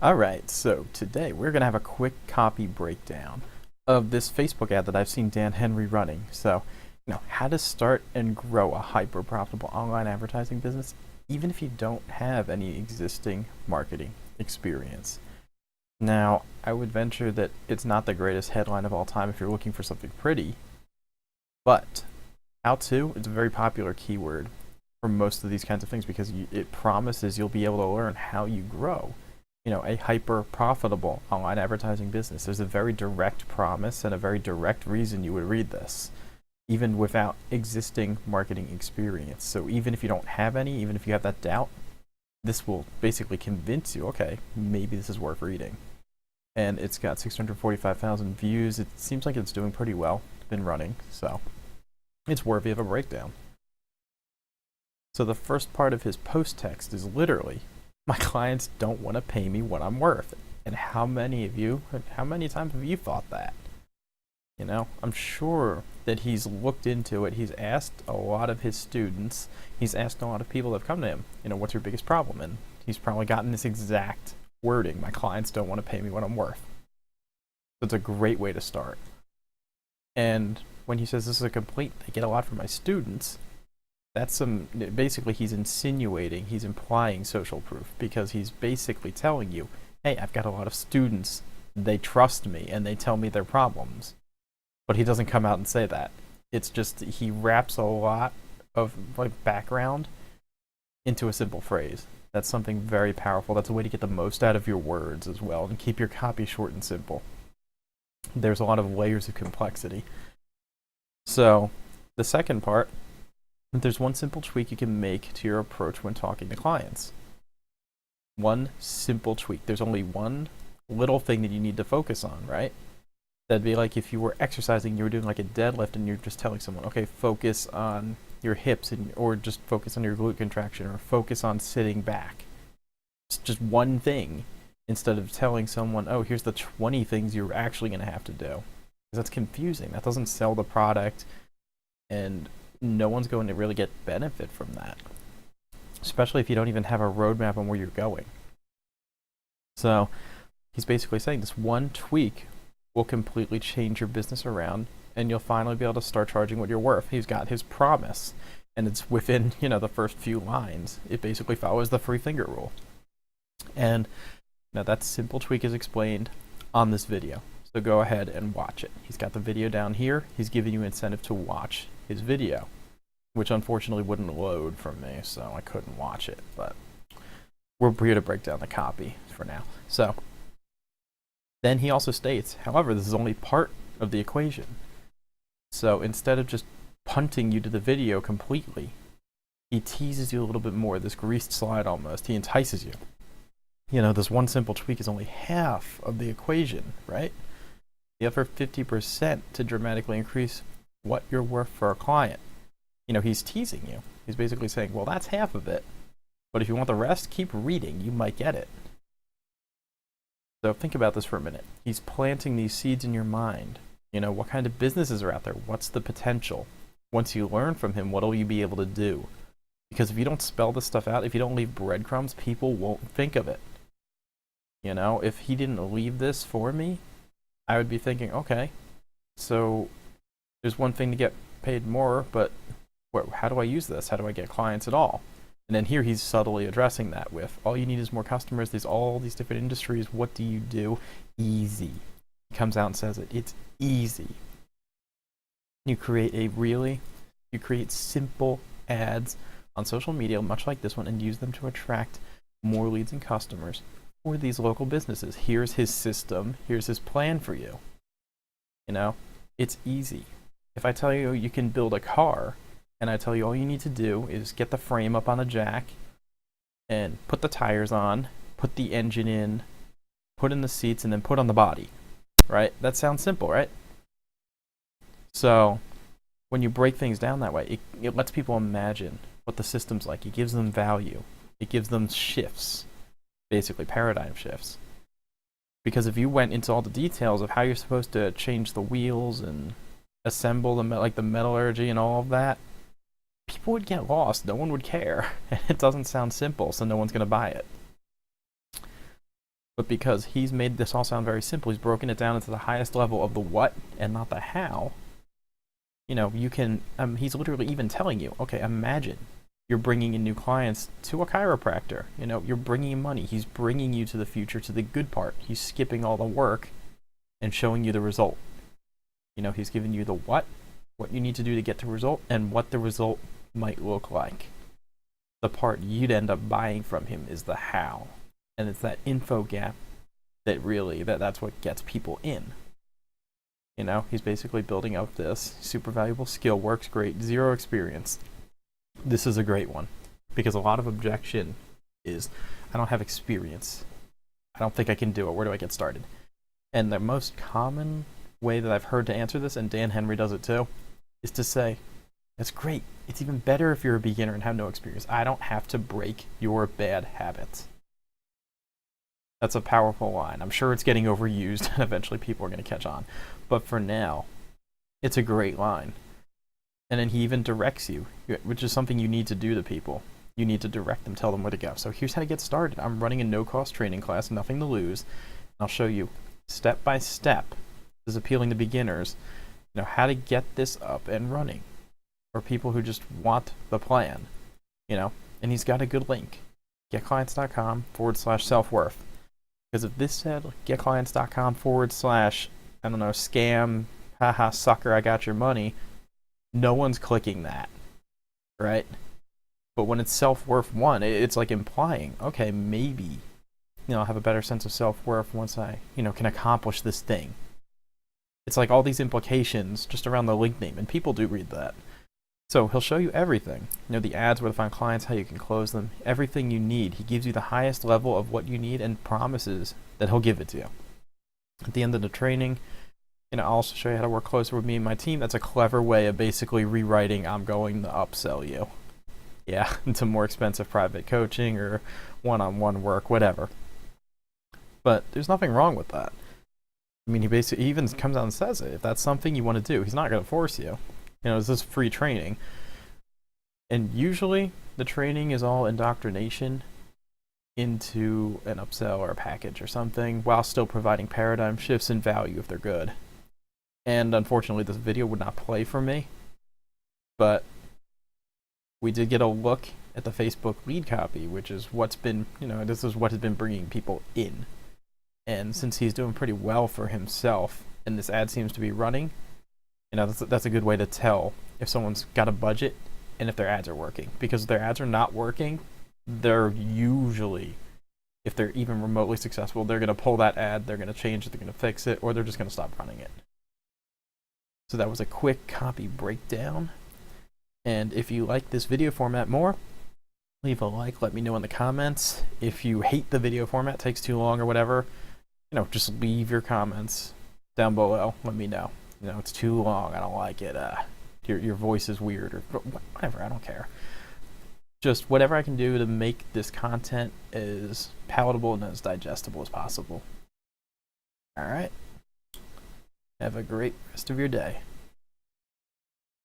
Alright, so today we're going to have a quick copy breakdown of this Facebook ad that I've seen Dan Henry running. So, how to start and grow a hyper profitable online advertising business, even if you don't have any existing marketing experience. Now, I would venture that it's not the greatest headline of all time if you're looking for something pretty, but how to is a very popular keyword for most of these kinds of things because it promises you'll be able to learn how you grow a hyper profitable online advertising business. There's a very direct promise and a very direct reason you would read this, even without existing marketing experience. So even if you don't have any, even if you have that doubt, this will basically convince you, okay, maybe this is worth reading. And it's got 645,000 views. It seems like it's doing pretty well. It's been running, so it's worthy of a breakdown. So the first part of his post text is literally, my clients don't want to pay me what I'm worth. And how many times have you thought that? I'm sure that he's looked into it. He's asked a lot of his students. He's asked a lot of people that have come to him, what's your biggest problem? And he's probably gotten this exact wording. My clients don't want to pay me what I'm worth. So it's a great way to start. And when he says this is a complaint I get a lot from my students, basically he's insinuating, he's implying social proof, because he's basically telling you, hey, I've got a lot of students, they trust me and they tell me their problems. But he doesn't come out and say that. It's just he wraps a lot of background into a simple phrase. That's something very powerful. That's a way to get the most out of your words as well and keep your copy short and simple. There's a lot of layers of complexity. So the second part, there's one simple tweak you can make to your approach when talking to clients. One simple tweak. There's only one little thing that you need to focus on, right? That'd be like if you were exercising, you were doing like a deadlift and you're just telling someone, okay, focus on your hips or just focus on your glute contraction or focus on sitting back. It's just one thing instead of telling someone, oh, here's the 20 things you're actually going to have to do. Because that's confusing. That doesn't sell the product, and no one's going to really get benefit from that, especially if you don't even have a roadmap on where you're going. So he's basically saying this one tweak will completely change your business around, and you'll finally be able to start charging what you're worth. He's got his promise, and it's within the first few lines. It basically follows the free finger rule. And now that simple tweak is explained on this video, so go ahead and watch it. He's got the video down here. He's giving you incentive to watch his video, which unfortunately wouldn't load from me, so I couldn't watch it, but we're here to break down the copy for now. So then he also states, however, this is only part of the equation. So instead of just punting you to the video completely, he teases you a little bit more, this greased slide almost. He entices you. This one simple tweak is only half of the equation, right? The other 50% to dramatically increase what you're worth for a client. He's teasing you. He's basically saying, well, that's half of it, but if you want the rest, keep reading. You might get it. So think about this for a minute. He's planting these seeds in your mind. What kind of businesses are out there? What's the potential? Once you learn from him, what will you be able to do? Because if you don't spell this stuff out, if you don't leave breadcrumbs, people won't think of it. If he didn't leave this for me, I would be thinking, okay, so there's one thing to get paid more, but how do I use this? How do I get clients at all? And then here he's subtly addressing that with, all you need is more customers. There's all these different industries. What do you do? Easy. He comes out and says it. It's easy. You create simple ads on social media, much like this one, and use them to attract more leads and customers for these local businesses. Here's his system. Here's his plan for you. It's easy. If I tell you you can build a car, and I tell you all you need to do is get the frame up on a jack and put the tires on, put the engine in, put in the seats, and then put on the body, right? That sounds simple, right? So when you break things down that way, it lets people imagine what the system's like. It gives them value. It gives them shifts, basically paradigm shifts. Because if you went into all the details of how you're supposed to change the wheels and assemble the metallurgy and all of that, people would get lost. No one would care. And it doesn't sound simple, so no one's going to buy it. But because he's made this all sound very simple, he's broken it down into the highest level of the what and not the how. You know, you can, he's literally even telling you, okay, imagine you're bringing in new clients to a chiropractor. You know, you're bringing in money. He's bringing you to the future, to the good part. He's skipping all the work and showing you the result. You know, he's giving you the what you need to do to get to result, and what the result might look like. The part you'd end up buying from him is the how. And it's that info gap that really, that's what gets people in. You know, he's basically building up this super valuable skill, works great, zero experience. This is a great one, because a lot of objection is, I don't have experience. I don't think I can do it. Where do I get started? And the most common way that I've heard to answer this, and Dan Henry does it too, is to say, that's great. It's even better if you're a beginner and have no experience. I don't have to break your bad habits. That's a powerful line. I'm sure it's getting overused, and eventually people are going to catch on. But for now, it's a great line. And then he even directs you, which is something you need to do to people. You need to direct them, tell them where to go. So here's how to get started. I'm running a no-cost training class, nothing to lose. I'll show you step by step. This is appealing to beginners. You know, how to get this up and running for people who just want the plan. You know, and he's got a good link. getclients.com/self-worth. Because if this said getclients.com/ I don't know, scam, haha, sucker, I got your money, no one's clicking that, right? But when it's self-worth one, it's like implying, okay, maybe, you know, I'll have a better sense of self-worth once I, you know, can accomplish this thing. It's like all these implications just around the link name, and people do read that. So he'll show you everything. You know, the ads, where to find clients, how you can close them, everything you need. He gives you the highest level of what you need and promises that he'll give it to you. At the end of the training, you know, I'll also show you how to work closer with me and my team. That's a clever way of basically rewriting, I'm going to upsell you. Yeah, into more expensive private coaching or one-on-one work, whatever. But there's nothing wrong with that. I mean, he even comes out and says it. If that's something you want to do, he's not going to force you. You know, this is free training. And usually the training is all indoctrination into an upsell or a package or something, while still providing paradigm shifts and value if they're good. And unfortunately, this video would not play for me, but we did get a look at the Facebook lead copy, which is what's been, you know, this is what has been bringing people in. And since he's doing pretty well for himself, and this ad seems to be running, you know, that's a good way to tell if someone's got a budget and if their ads are working. Because if their ads are not working, they're usually, if they're even remotely successful, they're going to pull that ad, they're going to change it, they're going to fix it, or they're just going to stop running it. So that was a quick copy breakdown. And if you like this video format more, leave a like, let me know in the comments. If you hate the video format, takes too long or whatever, you know, just leave your comments down below. Let me know. You know, it's too long, I don't like it. Your voice is weird, or whatever, I don't care. Just whatever I can do to make this content as palatable and as digestible as possible. All right. Have a great rest of your day.